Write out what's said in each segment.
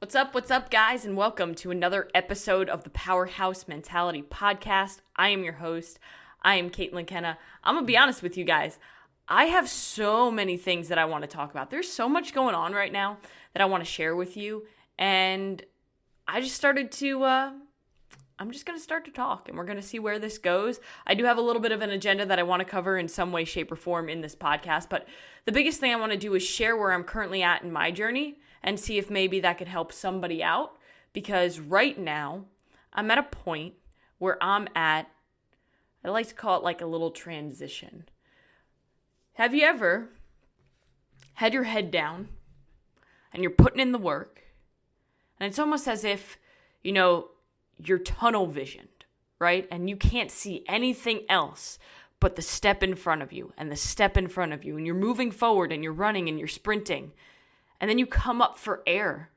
What's up, guys, and welcome to another episode of the Powerhouse Mentality Podcast. I am your host. I am Caitlin Kenna. I'm going to be honest with you guys. I have so many things that I want to talk about. There's so much going on right now that I want to share with you, and I just started to, I'm just going to start to talk, and we're going to see where this goes. I do have a little bit of an agenda that I want to cover in some way, shape, or form in this podcast, but the biggest thing I want to do is share where I'm currently at in my journey and see if maybe that could help somebody out, because right now I'm at a point where I like to call it like a little transition. Have you ever had your head down and you're putting in the work, and it's almost as if, you're tunnel visioned, right? And you can't see anything else but the step in front of you and the step in front of you, and you're moving forward and you're running and you're sprinting. And then you come up for air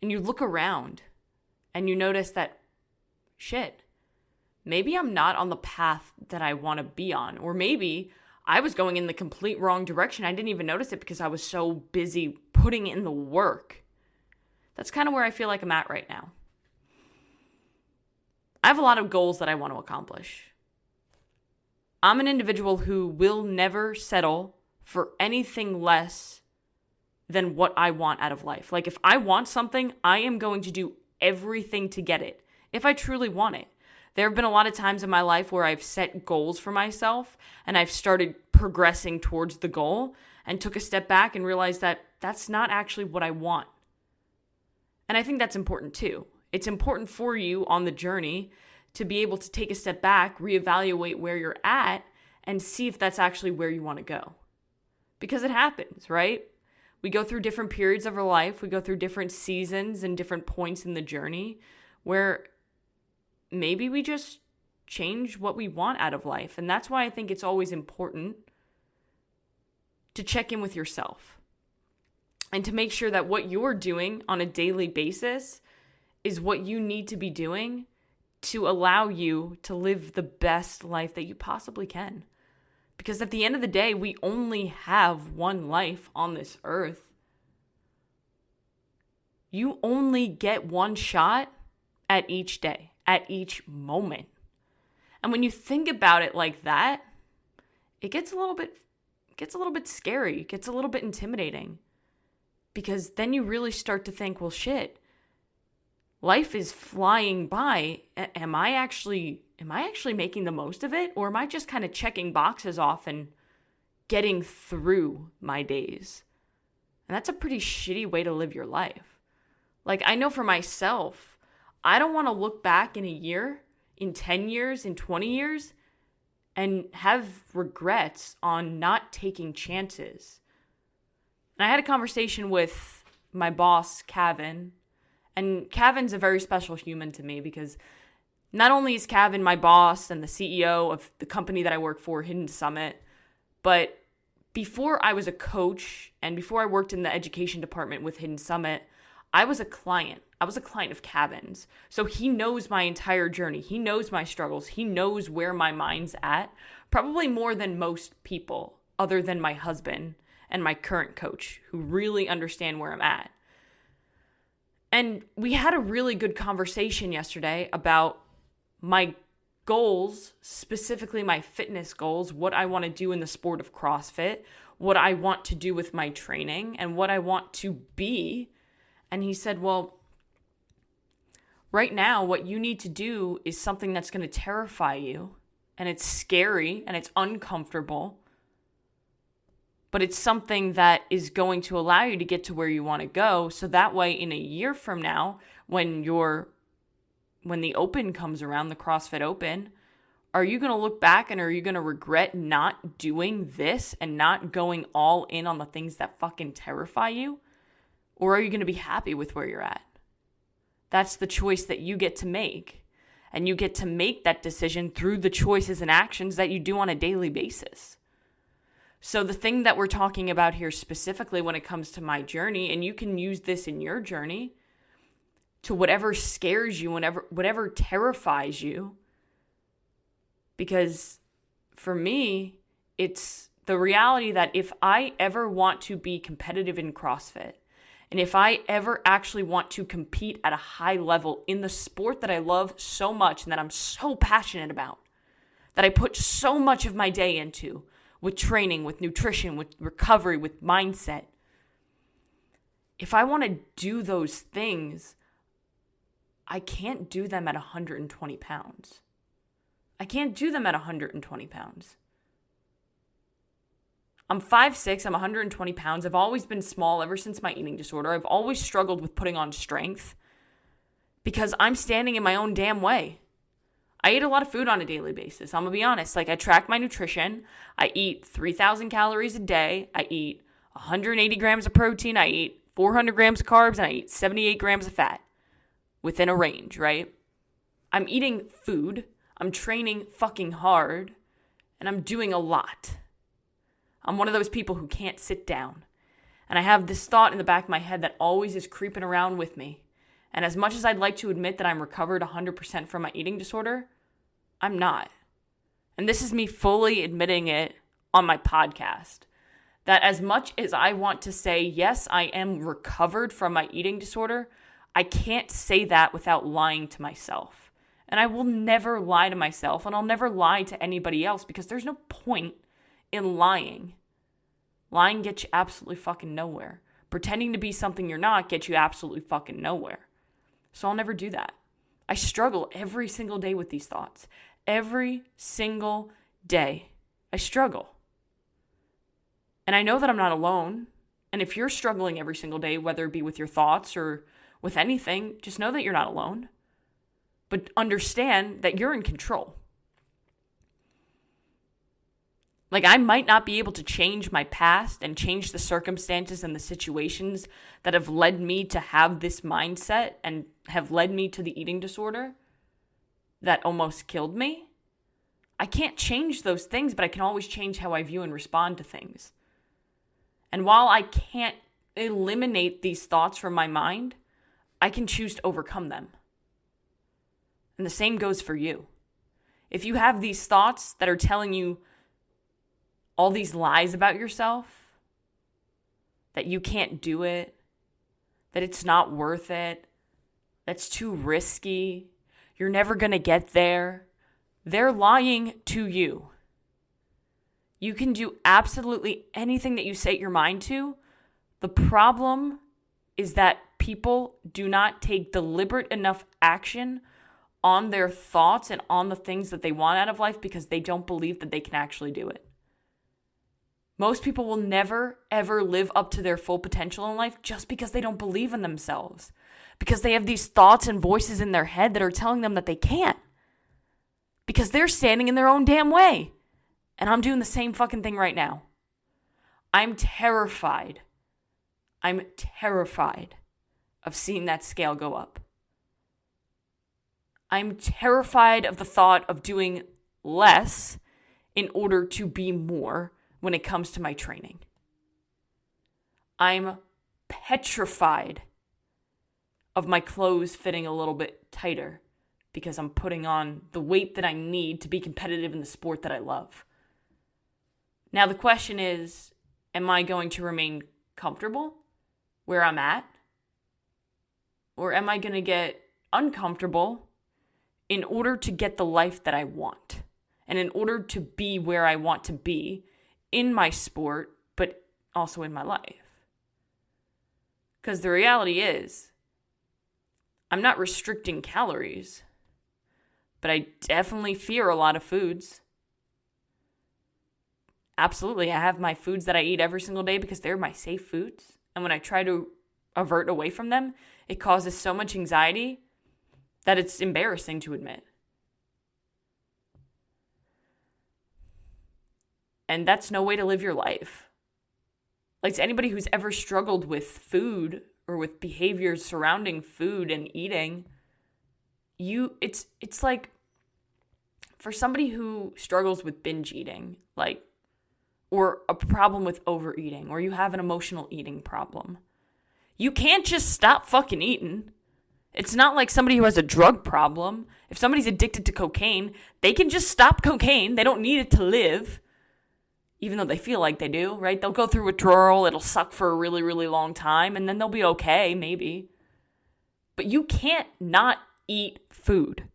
and you look around and you notice that, shit, maybe I'm not on the path that I want to be on. Or maybe I was going in the complete wrong direction. I didn't even notice it because I was so busy putting in the work. That's kind of where I feel like I'm at right now. I have a lot of goals that I want to accomplish. I'm an individual who will never settle for anything less than what I want out of life. Like, if I want something, I am going to do everything to get it, if I truly want it. There have been a lot of times in my life where I've set goals for myself and I've started progressing towards the goal and took a step back and realized that that's not actually what I want. And I think that's important too. It's important for you on the journey to be able to take a step back, reevaluate where you're at, and see if that's actually where you want to go. Because it happens, right? We go through different periods of our life. We go through different seasons and different points in the journey where maybe we just change what we want out of life. And that's why I think it's always important to check in with yourself and to make sure that what you're doing on a daily basis is what you need to be doing to allow you to live the best life that you possibly can. Because at the end of the day, we only have one life on this earth. You only get one shot at each day, at each moment. And when you think about it like that, it gets a little bit scary. It gets a little bit intimidating. Because then you really start to think, well, shit, life is flying by. Am I actually making the most of it? Or am I just kind of checking boxes off and getting through my days? And that's a pretty shitty way to live your life. Like, I know for myself, I don't want to look back in a year, in 10 years, in 20 years, and have regrets on not taking chances. And I had a conversation with my boss, Kevin. And Kevin's a very special human to me because not only is Kevin my boss and the CEO of the company that I work for, Hidden Summit, but before I was a coach and before I worked in the education department with Hidden Summit, I was a client. I was a client of Kevin's. So he knows my entire journey. He knows my struggles. He knows where my mind's at, probably more than most people other than my husband and my current coach, who really understand where I'm at. And we had a really good conversation yesterday about my goals, specifically my fitness goals, what I want to do in the sport of CrossFit, what I want to do with my training, and what I want to be. And he said, well, right now, what you need to do is something that's going to terrify you, and it's scary, and it's uncomfortable, but it's something that is going to allow you to get to where you want to go. So that way, in a year from now, when the Open comes around, the CrossFit Open, are you going to look back and are you going to regret not doing this and not going all in on the things that fucking terrify you? Or are you going to be happy with where you're at? That's the choice that you get to make. And you get to make that decision through the choices and actions that you do on a daily basis. So the thing that we're talking about here specifically when it comes to my journey, and you can use this in your journey, to whatever scares you, whatever terrifies you. Because for me, it's the reality that if I ever want to be competitive in CrossFit, And if I ever actually want to compete at a high level in the sport that I love so much and that I'm so passionate about, that I put so much of my day into, with training, with nutrition, with recovery, with mindset, if I want to do those things, I can't do them at 120 pounds. I can't do them at 120 pounds. I'm 5'6", I'm 120 pounds. I've always been small ever since my eating disorder. I've always struggled with putting on strength because I'm standing in my own damn way. I eat a lot of food on a daily basis. I'm going to be honest. I track my nutrition. I eat 3,000 calories a day. I eat 180 grams of protein. I eat 400 grams of carbs, and I eat 78 grams of fat within a range, right? I'm eating food. I'm training fucking hard, and I'm doing a lot. I'm one of those people who can't sit down. And I have this thought in the back of my head that always is creeping around with me. And as much as I'd like to admit that I'm recovered 100% from my eating disorder, I'm not. And this is me fully admitting it on my podcast. That as much as I want to say, yes, I am recovered from my eating disorder, I can't say that without lying to myself. And I will never lie to myself, and I'll never lie to anybody else because there's no point in lying. Lying gets you absolutely fucking nowhere. Pretending to be something you're not gets you absolutely fucking nowhere. So I'll never do that. I struggle every single day with these thoughts. Every single day. I struggle. And I know that I'm not alone. And if you're struggling every single day, whether it be with your thoughts or with anything, just know that you're not alone. But understand that you're in control. I might not be able to change my past and change the circumstances and the situations that have led me to have this mindset and have led me to the eating disorder that almost killed me. I can't change those things, but I can always change how I view and respond to things. And while I can't eliminate these thoughts from my mind, I can choose to overcome them. And the same goes for you. If you have these thoughts that are telling you all these lies about yourself, that you can't do it, that it's not worth it, that's too risky, you're never going to get there, they're lying to you. You can do absolutely anything that you set your mind to. The problem is that people do not take deliberate enough action on their thoughts and on the things that they want out of life because they don't believe that they can actually do it. Most people will never, ever live up to their full potential in life just because they don't believe in themselves. Because they have these thoughts and voices in their head that are telling them that they can't. Because they're standing in their own damn way. And I'm doing the same fucking thing right now. I'm terrified. I'm terrified of seeing that scale go up. I'm terrified of the thought of doing less in order to be more when it comes to my training. I'm petrified of my clothes fitting a little bit tighter because I'm putting on the weight that I need to be competitive in the sport that I love. Now the question is, am I going to remain comfortable where I'm at? Or am I going to get uncomfortable in order to get the life that I want? And in order to be where I want to be in my sport, but also in my life. Because the reality is, I'm not restricting calories, but I definitely fear a lot of foods. Absolutely, I have my foods that I eat every single day because they're my safe foods. And when I try to avert away from them, it causes so much anxiety that it's embarrassing to admit. And that's no way to live your life. To anybody who's ever struggled with food or with behaviors surrounding food and eating, it's like for somebody who struggles with binge eating, or a problem with overeating, or you have an emotional eating problem, you can't just stop fucking eating. It's not like somebody who has a drug problem. If somebody's addicted to cocaine, they can just stop cocaine. They don't need it to live. even though they feel like they do, right? They'll go through withdrawal. It'll suck for a really, really long time, and then they'll be okay, maybe. But you can't not eat food.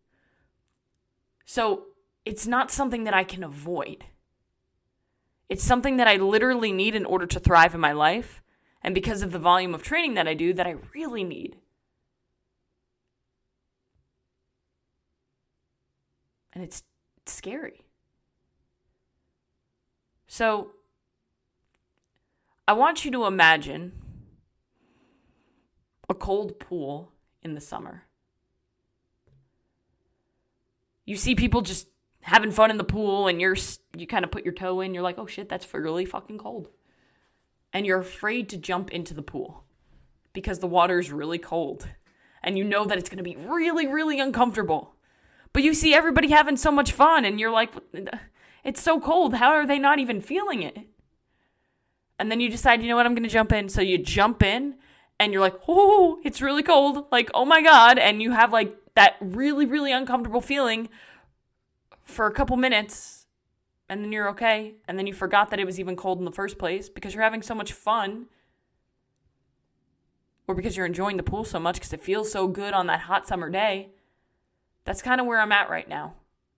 So it's not something that I can avoid. It's something that I literally need in order to thrive in my life, and because of the volume of training that I do, that I really need. And it's scary. So I want you to imagine a cold pool in the summer. You see people just having fun in the pool, and you kind of put your toe in. You're like, oh shit, that's really fucking cold. And you're afraid to jump into the pool because the water is really cold. And you know that it's going to be really, really uncomfortable. But you see everybody having so much fun, and you're like, it's so cold. How are they not even feeling it? And then you decide, you know what, I'm going to jump in. So you jump in, and you're like, oh, it's really cold. Like, oh my God. And you have like that really, really uncomfortable feeling for a couple minutes, and then you're okay. And then you forgot that it was even cold in the first place because you're having so much fun, or because you're enjoying the pool so much because it feels so good on that hot summer day. That's kind of where I'm at right now.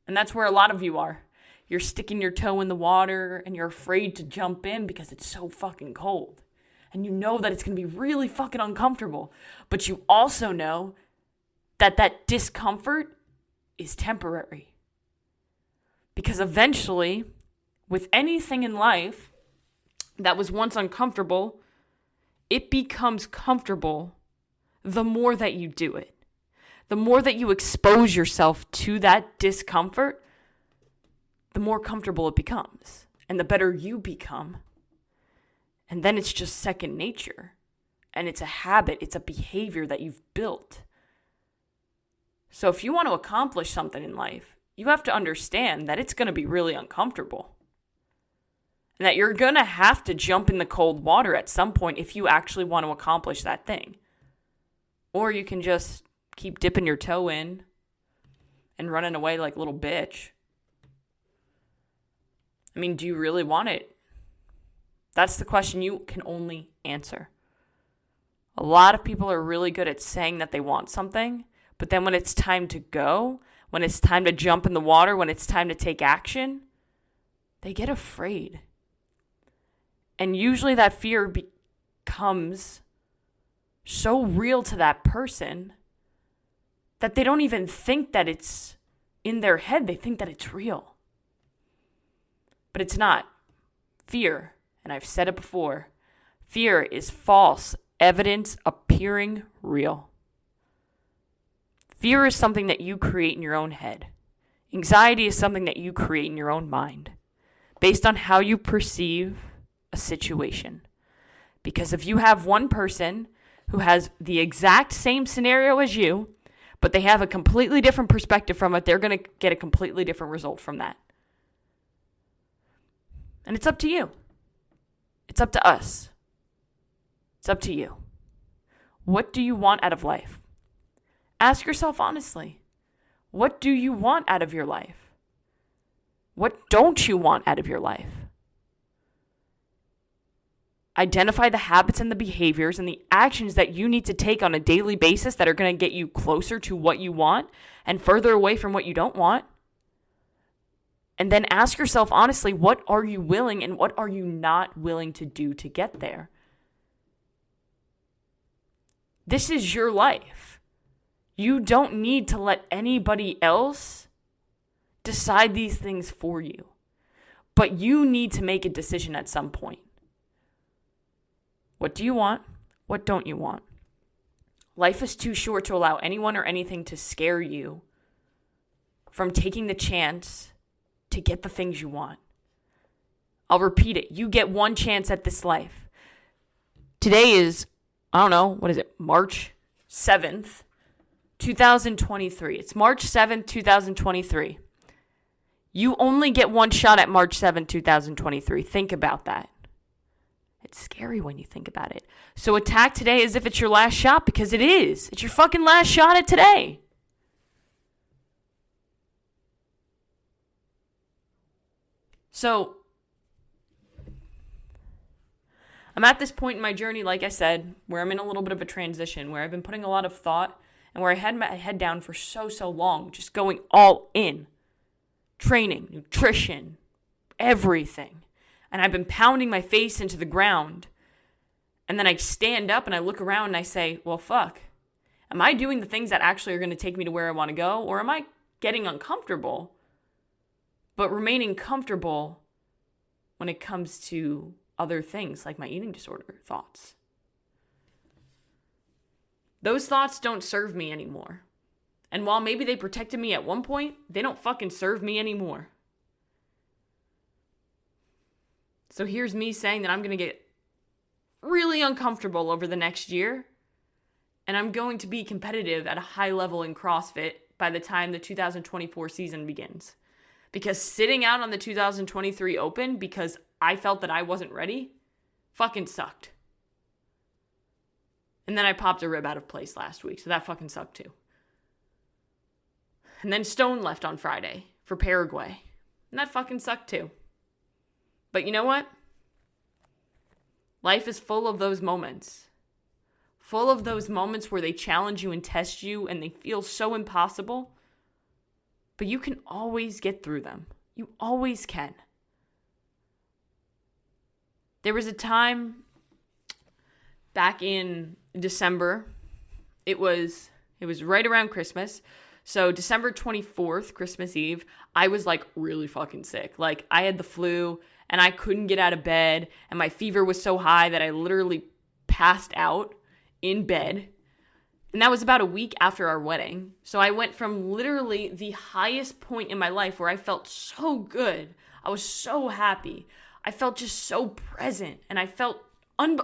And that's where a lot of you are. You're sticking your toe in the water, and you're afraid to jump in because it's so fucking cold. And you know that it's going to be really fucking uncomfortable. But you also know that that discomfort is temporary. Because eventually, with anything in life that was once uncomfortable, it becomes comfortable the more that you do it. The more that you expose yourself to that discomfort, the more comfortable it becomes. And the better you become. And then it's just second nature. And it's a habit, it's a behavior that you've built. So if you want to accomplish something in life, you have to understand that it's going to be really uncomfortable. And that you're going to have to jump in the cold water at some point if you actually want to accomplish that thing. Or you can just keep dipping your toe in and running away like a little bitch. I mean, do you really want it? That's the question you can only answer. A lot of people are really good at saying that they want something, but then when it's time to go, when it's time to jump in the water, when it's time to take action, they get afraid. And usually that fear becomes so real to that person that they don't even think that it's in their head. They think that it's real. But it's not. Fear, and I've said it before, fear is false evidence appearing real. Fear is something that you create in your own head. Anxiety is something that you create in your own mind, based on how you perceive a situation. Because if you have one person who has the exact same scenario as you, but they have a completely different perspective from it, they're going to get a completely different result from that. And it's up to you. It's up to us. It's up to you. What do you want out of life? Ask yourself honestly, what do you want out of your life? What don't you want out of your life? Identify the habits and the behaviors and the actions that you need to take on a daily basis that are going to get you closer to what you want and further away from what you don't want. And then ask yourself honestly, what are you willing and what are you not willing to do to get there? This is your life. You don't need to let anybody else decide these things for you. But you need to make a decision at some point. What do you want? What don't you want? Life is too short to allow anyone or anything to scare you from taking the chance to get the things you want. I'll repeat it. You get one chance at this life. Today is, March 7th, 2023. It's March 7th, 2023. You only get one shot at March 7th, 2023. Think about that. It's scary when you think about it. So attack today as if it's your last shot, because it is. It's your fucking last shot at today. So I'm at this point in my journey, like I said, where I'm in a little bit of a transition, where I've been putting a lot of thought and where I had my head down for so long, just going all in. Training, nutrition, everything. And I've been pounding my face into the ground. And then I stand up and I look around and I say, well, fuck. Am I doing the things that actually are going to take me to where I want to go? Or am I getting uncomfortable, but remaining comfortable when it comes to other things like my eating disorder thoughts? Those thoughts don't serve me anymore. And while maybe they protected me at one point, they don't fucking serve me anymore. So here's me saying that I'm going to get really uncomfortable over the next year. And I'm going to be competitive at a high level in CrossFit by the time the 2024 season begins. Because sitting out on the 2023 Open because I felt that I wasn't ready fucking sucked. And then I popped a rib out of place last week, so that fucking sucked too. And then Stone left on Friday for Paraguay. And that fucking sucked too. But you know what? Life is full of those moments. Full of those moments where they challenge you and test you and they feel so impossible. But you can always get through them. You always can. There was a time back in December. It was right around Christmas. So December 24th, Christmas Eve, I was like really fucking sick. Like I had the flu and I couldn't get out of bed and my fever was so high that I literally passed out in bed. And that was about a week after our wedding. So I went from literally the highest point in my life where I felt so good. I was so happy. I felt just so present and I felt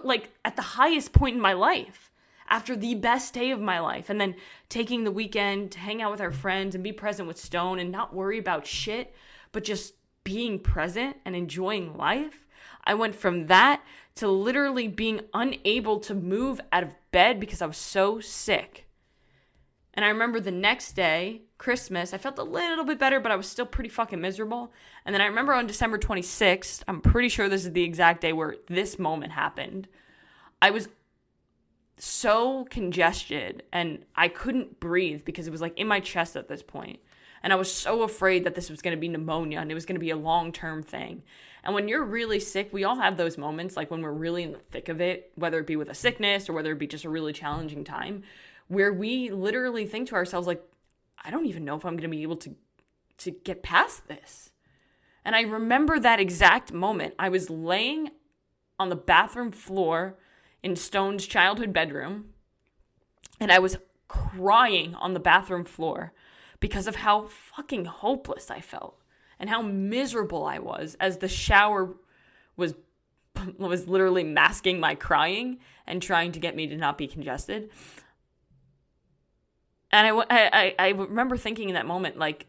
like at the highest point in my life. After the best day of my life, and then taking the weekend to hang out with our friends and be present with Stone and not worry about shit, but just being present and enjoying life. I went from that to literally being unable to move out of bed because I was so sick. And I remember the next day, Christmas, I felt a little bit better, but I was still pretty fucking miserable. And then I remember on December 26th, I'm pretty sure this is the exact day where this moment happened. I was so congested and I couldn't breathe because it was like in my chest at this point. And I was so afraid that this was going to be pneumonia and it was going to be a long-term thing. And when you're really sick, we all have those moments, like when we're really in the thick of it, whether it be with a sickness or whether it be just a really challenging time, where we literally think to ourselves, like, I don't even know if I'm going to be able to get past this. And I remember that exact moment. I was laying on the bathroom floor in Stone's childhood bedroom, and I was crying on the bathroom floor because of how fucking hopeless I felt and how miserable I was as the shower was literally masking my crying and trying to get me to not be congested. And I remember thinking in that moment, like,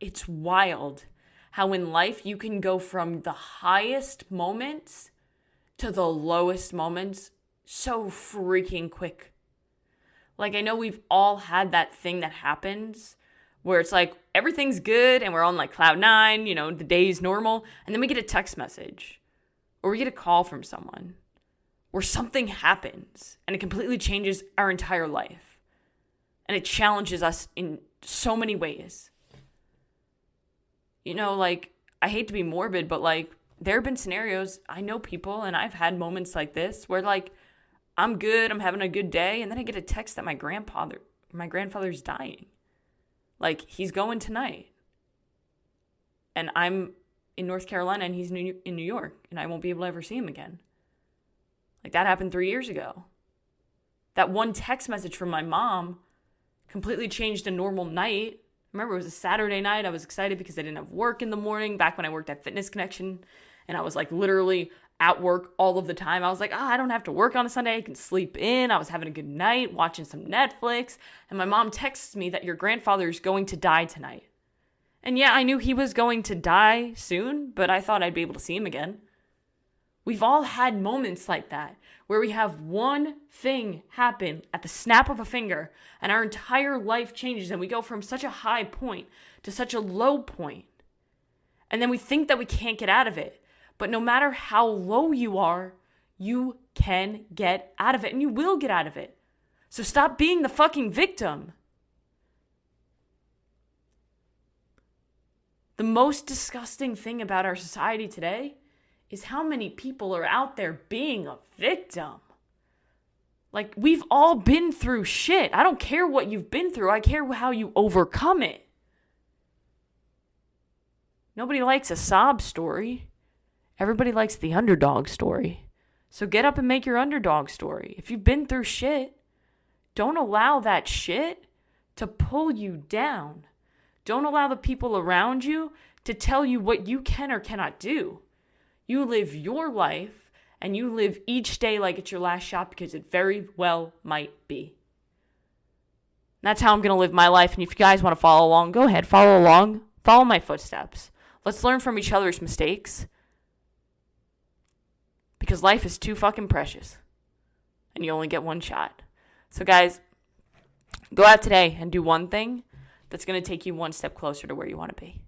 it's wild how in life you can go from the highest moments to the lowest moments so freaking quick. Like, I know we've all had that thing that happens where it's like everything's good and we're on like cloud nine, you know, the day's normal. And then we get a text message or we get a call from someone where something happens and it completely changes our entire life. And it challenges us in so many ways. You know, like, I hate to be morbid, but like, there have been scenarios, I know people, and I've had moments like this where like, I'm good, I'm having a good day, and then I get a text that my grandfather's dying. Like, he's going tonight. And I'm in North Carolina and he's in New York, and I won't be able to ever see him again. Like, that happened 3 years ago. That one text message from my mom completely changed a normal night. Remember, it was a Saturday night. I was excited because I didn't have work in the morning back when I worked at Fitness Connection. And I was like literally at work all of the time. I was like, I don't have to work on a Sunday. I can sleep in. I was having a good night, watching some Netflix. And my mom texts me that your grandfather's going to die tonight. And yeah, I knew he was going to die soon, but I thought I'd be able to see him again. We've all had moments like that where we have one thing happen at the snap of a finger and our entire life changes and we go from such a high point to such a low point. And then we think that we can't get out of it. But no matter how low you are, You can get out of it, and you will get out of it. So stop being the fucking victim. The most disgusting thing about our society today is how many people are out there being a victim. Like, we've all been through shit. I don't care what you've been through. I care how you overcome it. Nobody likes a sob story. Everybody likes the underdog story. So get up and make your underdog story. If you've been through shit, don't allow that shit to pull you down. Don't allow the people around you to tell you what you can or cannot do. You live your life, and you live each day like it's your last shot, because it very well might be. That's how I'm going to live my life. And if you guys want to follow along, go ahead, follow along. Follow my footsteps. Let's learn from each other's mistakes. Because life is too fucking precious. And you only get one shot. So guys, go out today and do one thing that's going to take you one step closer to where you want to be.